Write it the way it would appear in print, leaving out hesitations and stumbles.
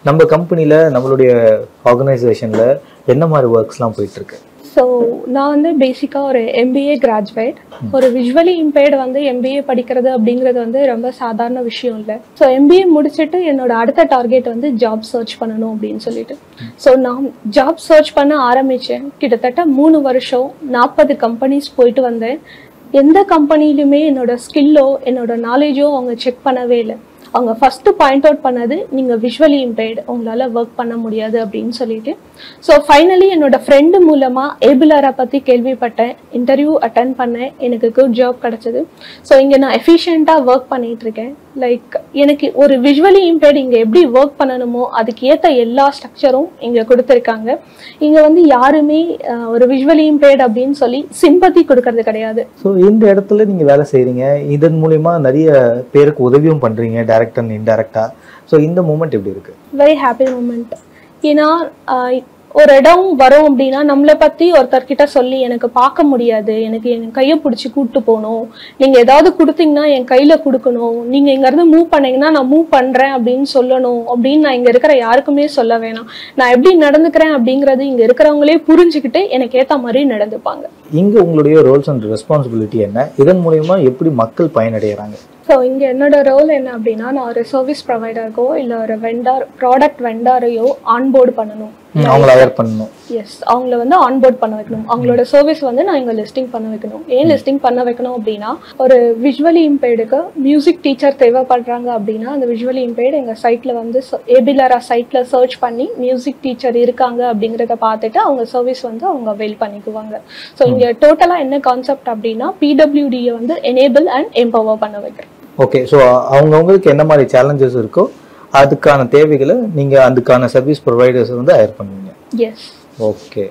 நம்ம கம்பெனியில் நம்மளுடைய ஆர்கனைசேஷனில் என்ன மாதிரி ஒர்க்ஸ்லாம் போயிட்டுருக்கு? ஸோ நான் வந்து பேசிக்காக ஒரு எம்பிஏ கிராஜுவேட். ஒரு விஷுவலி இம்பேர்டு வந்து எம்பிஏ படிக்கிறது அப்படிங்கிறது வந்து ரொம்ப சாதாரண விஷயம் இல்லை. ஸோ எம்பிஏ முடிச்சுட்டு என்னோட அடுத்த டார்கெட் வந்து ஜாப் சர்ச் பண்ணணும் அப்படின்னு சொல்லிட்டு ஸோ நான் ஜாப் சர்ச் பண்ண ஆரம்பித்தேன். கிட்டத்தட்ட 3 வருஷம் 40 கம்பெனிஸ் போயிட்டு வந்தேன். எந்த கம்பெனிலுமே என்னோட ஸ்கில்லோ என்னோட நாலேஜோ அவங்க செக் பண்ணவே இல்லை. அவங்க ஃபஸ்ட்டு பாயிண்ட் அவுட் பண்ணது நீங்கள் விஷுவலி இம்பேர்டு, உங்களால் ஒர்க் பண்ண முடியாது அப்படின்னு சொல்லிட்டு. ஸோ ஃபைனலி என்னோட ஃப்ரெண்டு மூலமாக ஏபிளரை பற்றி கேள்விப்பட்டேன். இன்டர்வியூ அட்டன் பண்ணேன். எனக்கு குட் ஜாப் கிடச்சிது. ஸோ இங்கே நான் எஃபிஷியண்ட்டாக ஒர்க் பண்ணிகிட்ருக்கேன். லைக் எனக்கு ஒரு விஷுவலி இம்பேர்டு இங்கே எப்படி ஒர்க் பண்ணணுமோ அதுக்கு ஏற்ற எல்லா ஸ்ட்ரக்சரும் இங்கே கொடுத்துருக்காங்க. இங்கே வந்து யாருமே ஒரு விஷுவலி இம்பேர்டு அப்படின்னு சொல்லி சிம்பத்தி கொடுக்கறது கிடையாது. ஸோ இந்த இடத்துல நீங்கள் வேலை செய்கிறீங்க, இதன் மூலிமா நிறைய பேருக்கு உதவியும் பண்ணுறீங்க டைரக்ட் அண்ட் இன்டைரக்டாக. ஸோ இந்த மூமெண்ட் எப்படி இருக்குது? Very happy moment. ஏன்னா ஒரு இடம் வரும் அப்படின்னா நம்மளை பற்றி ஒருத்தர்கிட்ட சொல்லி எனக்கு பார்க்க முடியாது, எனக்கு என் கையை பிடிச்சி கூப்பிட்டு போகணும், நீங்கள் ஏதாவது கொடுத்தீங்கன்னா என் கையில் கொடுக்கணும், நீங்கள் இங்கேருந்து மூவ் பண்ணீங்கன்னா நான் மூவ் பண்ணுறேன் அப்படின்னு சொல்லணும் அப்படின்னு நான் இங்கே இருக்கிற யாருக்குமே சொல்ல வேணாம். நான் எப்படி நடந்துக்கிறேன் அப்படிங்கிறது இங்கே இருக்கிறவங்களே புரிஞ்சுக்கிட்டு எனக்கு ஏற்ற மாதிரி நடந்துப்பாங்க. இங்கே உங்களுடைய ரோல்ஸ் அண்ட் ரெஸ்பான்சிபிலிட்டி என்ன? இதன் மூலயமா எப்படி மக்கள் பயனடைகிறாங்க? ஸோ இங்கே என்னோட ரோல் என்ன அப்படின்னா, நான் ஒரு சர்வீஸ் ப்ரொவைடருக்கோ இல்லை ஒரு வெண்டார் ப்ராடக்ட் வெண்டாரையோ ஆன்போர்டு பண்ணணும். அவங்கள ஹையர் பண்ணணும். எஸ், அவங்கள வந்து ஆன்போர்ட் பண்ண வைக்கணும். அவங்களோட சர்வீஸ் வந்து நான் இங்கே லிஸ்டிங் பண்ண வைக்கணும். ஏன் லிஸ்டிங் பண்ண வைக்கணும் அப்படின்னா, ஒரு விஷுவலி இம்பேர்டுக்கு மியூசிக் டீச்சர் தேவைப்படுறாங்க அப்படின்னா அந்த விஷுவலி இம்பேர்டு எங்கள் சைட்டில் வந்து ஏபிளரா சைட்டில் சர்ச் பண்ணி மியூசிக் டீச்சர் இருக்காங்க அப்படிங்கிறத பார்த்துட்டு அவங்க சர்வீஸ் வந்து அவங்க அவைல் பண்ணிக்குவாங்க. ஸோ இங்கே டோட்டலாக என்ன கான்செப்ட் அப்படின்னா, பிடபிள்யூடியை வந்து எனேபிள் அண்ட் எம்பவர் பண்ண வைக்கிறேன். ஓகே, ஸோ அவங்கவுங்களுக்கு என்ன மாதிரி சேலஞ்சஸ் இருக்கோ அதுக்கான தேவைகளை நீங்கள் அதுக்கான சர்வீஸ் ப்ரொவைடர்ஸ் வந்து ஹையர் பண்ணுவீங்க. எஸ். ஓகே.